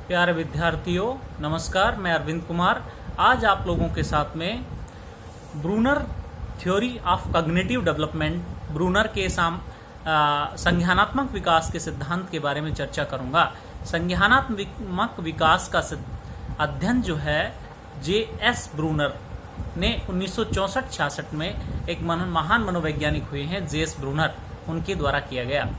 प्यारे विद्यार्थियों नमस्कार, मैं अरविंद कुमार। आज आप लोगों के साथ में Bruner theory of cognitive development, Bruner के संज्ञानात्मक विकास के सिद्धांत के बारे में चर्चा करूंगा। संज्ञानात्मक विकास का अध्ययन जो है J.S. ब्रूनर ने 1964-66 में एक महान मनोवैज्ञानिक हुए हैं J.S. ब्रूनर, उनके द्वारा किया गया।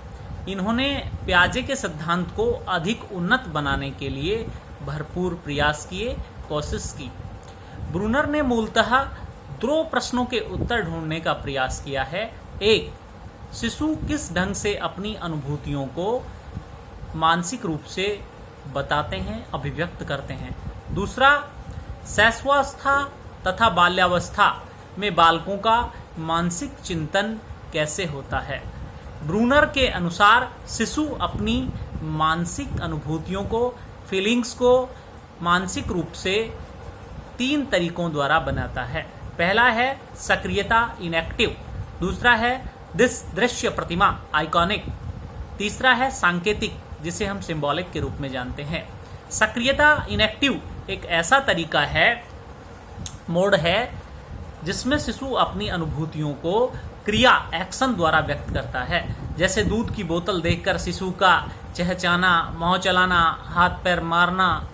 इन्होंने प्याजे के सिद्धांत को अधिक उन्नत बनाने के लिए भरपूर प्रयास किए, कोशिश की। ब्रूनर ने मूलतः दो प्रश्नों के उत्तर ढूंढने का प्रयास किया है। एक, शिशु किस ढंग से अपनी अनुभूतियों को मानसिक रूप से बताते हैं, अभिव्यक्त करते हैं। दूसरा, शैशवावस्था तथा बाल्यावस्था में बालकों का मानसिक चिंतन कैसे होता है। ब्रूनर के अनुसार शिशु अपनी मानसिक अनुभूतियों को, फीलिंग्स को मानसिक रूप से तीन तरीकों द्वारा बनाता है। पहला है सक्रियता, इनएक्टिव। दूसरा है दृश्य प्रतिमा, आइकॉनिक। तीसरा है सांकेतिक, जिसे हम सिंबॉलिक के रूप में जानते हैं। सक्रियता, इनएक्टिव एक ऐसा तरीका है, मोड है, जिसमें शिशु अपनी अनुभूतियों को क्रिया, एक्शन द्वारा व्यक्त करता है। जैसे दूध की बोतल देखकर शिशु का चहचहाना, मुंह चलाना, हाथ पैर मारना,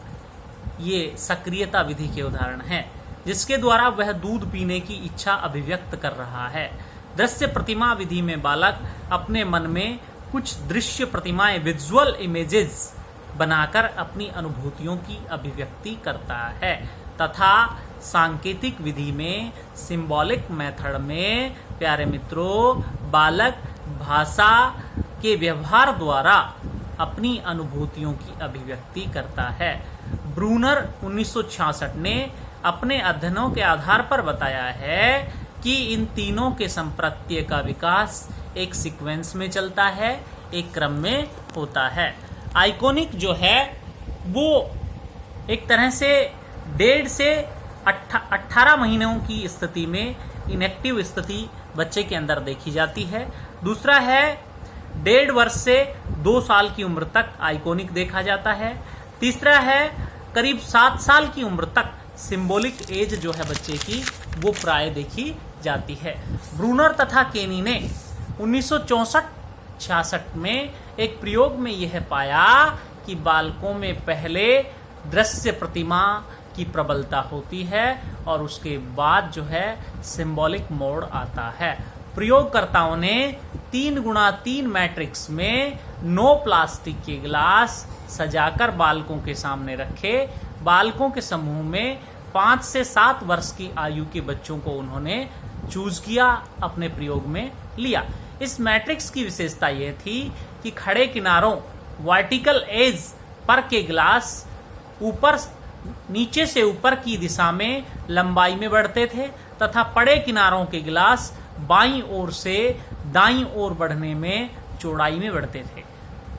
ये सक्रियता विधि के उदाहरण हैं, जिसके द्वारा वह दूध पीने की इच्छा अभिव्यक्त कर रहा है। दृश्य प्रतिमा विधि में बालक अपने मन में कुछ दृश्य प्रतिमाएं, विजुअल इमेजेस बनाकर अपनी अनुभूतियों की अभिव्यक्ति करता है। तथा सांकेतिक विधि में, सिंबॉलिक मेथड में, प्यारे मित्रों, बालक भाषा के व्यवहार द्वारा अपनी अनुभूतियों की अभिव्यक्ति करता है। ब्रूनर 1966 ने अपने अध्ययनों के आधार पर बताया है कि इन तीनों के संप्रत्यय का विकास एक सीक्वेंस में चलता है, एक क्रम में होता है। आइकॉनिक जो है वो एक तरह से 1.5 से 18 महीनों की स्थिति में इनएक्टिव स्थिति बच्चे के अंदर देखी जाती है। दूसरा है 1.5 वर्ष से 2 साल की उम्र तक आइकॉनिक देखा जाता है। तीसरा है करीब 7 साल की उम्र तक सिंबॉलिक एज जो है बच्चे की, वो प्राय देखी जाती है। ब्रूनर तथा केनी ने 1964-66 में एक प्रयोग में यह पाया कि बालकों में पहले दृश्य प्रतिमा की प्रबलता होती है और उसके बाद जो है सिंबॉलिक मोड आता है। प्रयोगकर्ताओं ने 3x3 मैट्रिक्स में 9 प्लास्टिक के गिलास सजाकर बालकों के सामने रखे। बालकों के समूह में 5 से 7 वर्ष की आयु के बच्चों को उन्होंने चूज किया, अपने प्रयोग में लिया। इस मैट्रिक्स की विशेषता यह थी कि खड़े किनारों, वर्टिकल एज पर के गिलास ऊपर नीचे से ऊपर की दिशा में लंबाई में बढ़ते थे तथा पड़े किनारों के गिलास बाईं ओर से दाईं ओर बढ़ने में चौड़ाई में बढ़ते थे।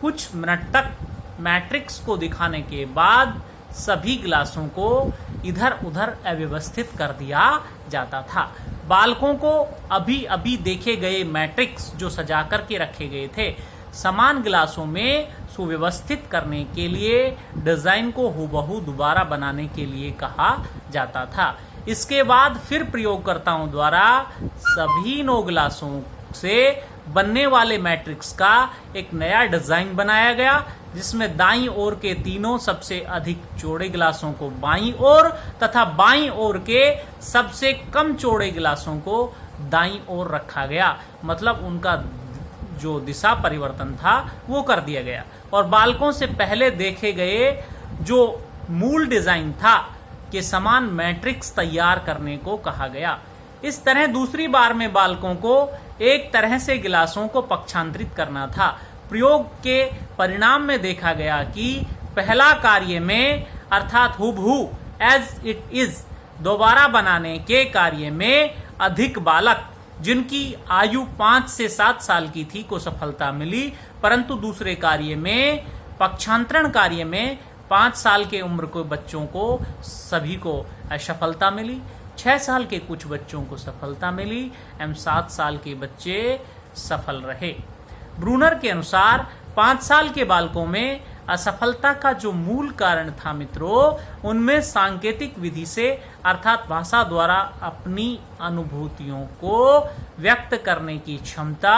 कुछ मिनट तक मैट्रिक्स को दिखाने के बाद सभी गिलासों को इधर उधर अव्यवस्थित कर दिया जाता था। बालकों को अभी अभी देखे गए मैट्रिक्स जो सजा करके रखे गए थे, समान गिलासों में सुव्यवस्थित करने के लिए डिजाइन को हूबहू दोबारा बनाने के लिए कहा जाता था। इसके बाद फिर प्रयोगकर्ताओं द्वारा सभी 9 गिलासों से बनने वाले मैट्रिक्स का एक नया डिजाइन बनाया गया, जिसमें दाईं ओर के तीनों सबसे अधिक चौड़े गिलासों को बाईं ओर तथा बाईं ओर के सबसे कम चौड़े गिलासों को दाईं ओर रखा गया। मतलब उनका जो दिशा परिवर्तन था वो कर दिया गया और बालकों से पहले देखे गए जो मूल डिजाइन था के समान मैट्रिक्स तैयार करने को कहा गया। इस तरह दूसरी बार में बालकों को एक तरह से गिलासों को पक्षांतरित करना था। प्रयोग के परिणाम में देखा गया कि पहला कार्य में, अर्थात हुबहू एज इट इज दोबारा बनाने के कार्य में अधिक बालक जिनकी आयु 5 से 7 साल की थी को सफलता मिली, परंतु दूसरे कार्य में, पक्षांतरण कार्य में 5 साल के उम्र के बच्चों को सभी को असफलता मिली। 6 साल के कुछ बच्चों को सफलता मिली एवं 7 साल के बच्चे सफल रहे। ब्रूनर के अनुसार 5 साल के बालकों में असफलता का जो मूल कारण था मित्रों, उनमें सांकेतिक विधि से अर्थात भाषा द्वारा अपनी अनुभूतियों को व्यक्त करने की क्षमता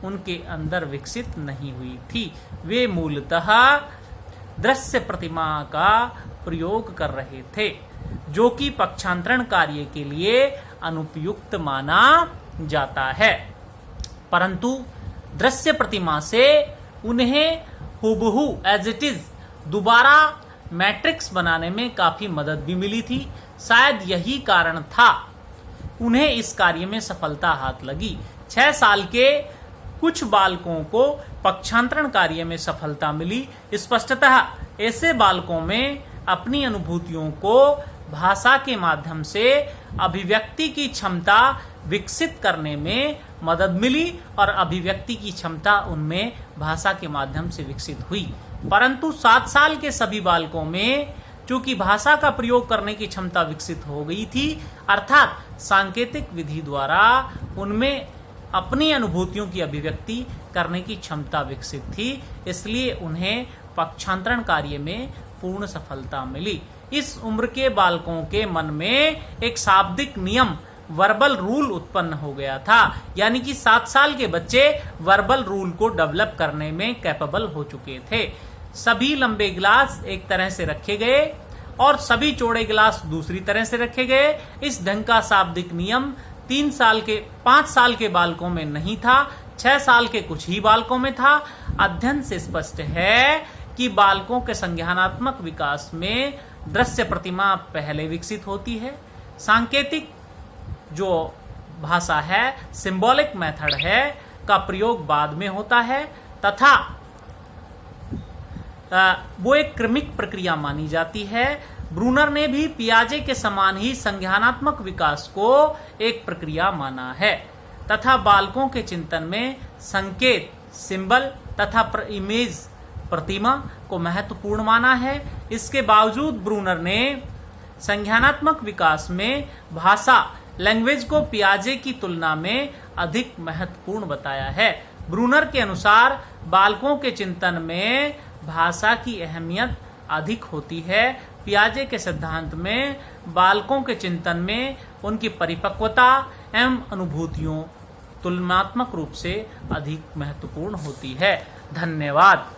उनके अंदर विकसित नहीं हुई थी। वे मूलतः दृश्य प्रतिमा का प्रयोग कर रहे थे, जो कि पक्षांतरण कार्य के लिए अनुपयुक्त माना जाता है। परंतु दृश्य प्रतिमा से उन्हें हुबहू एज इट इज दोबारा मैट्रिक्स बनाने में काफी मदद भी मिली थी। शायद यही कारण था उन्हें इस कार्य में सफलता हाथ लगी। 6 साल के कुछ बालकों को पक्षांतरण कार्य में सफलता मिली। स्पष्टतः ऐसे बालकों में अपनी अनुभूतियों को भाषा के माध्यम से अभिव्यक्ति की क्षमता विकसित करने में मदद मिली और अभिव्यक्ति की क्षमता उनमें भाषा के माध्यम से विकसित हुई। परंतु 7 साल के सभी बालकों में चूंकि भाषा का प्रयोग करने की क्षमता विकसित हो गई थी, अर्थात सांकेतिक विधि द्वारा उनमें अपनी अनुभूतियों की अभिव्यक्ति करने की क्षमता विकसित थी, इसलिए उन्हें पक्षांतरण कार्य में पूर्ण सफलता मिली। इस उम्र के बालकों के मन में एक शाब्दिक नियम वर्बल रूल उत्पन्न हो गया था, यानी कि 7 साल के बच्चे वर्बल रूल को डेवलप करने में कैपेबल हो चुके थे। सभी लंबे गिलास एक तरह से रखे गए और सभी चौड़े गिलास दूसरी तरह से रखे गए। इस ढंग का शाब्दिक नियम 5 साल के बालकों में नहीं था, 6 साल के कुछ ही बालकों में था। अध्ययन से स्पष्ट है कि बालकों के संज्ञानात्मक विकास में दृश्य प्रतिमा पहले विकसित होती है। सांकेतिक जो भाषा है, सिंबॉलिक मेथड है, का प्रयोग बाद में होता है तथा वो एक क्रमिक प्रक्रिया मानी जाती है। ब्रूनर ने भी पियाजे के समान ही संज्ञानात्मक विकास को एक प्रक्रिया माना है तथा बालकों के चिंतन में संकेत, सिंबल तथा इमेज, प्रतिमा को महत्वपूर्ण माना है। इसके बावजूद ब्रूनर ने संज्ञानात्मक विकास में भाषा, लैंग्वेज को पियाजे की तुलना में अधिक महत्वपूर्ण बताया है। ब्रूनर के अनुसार बालकों के चिंतन में भाषा की अहमियत अधिक होती है। पियाजे के सिद्धांत में बालकों के चिंतन में उनकी परिपक्वता एवं अनुभूतियों तुलनात्मक रूप से अधिक महत्वपूर्ण होती है। धन्यवाद।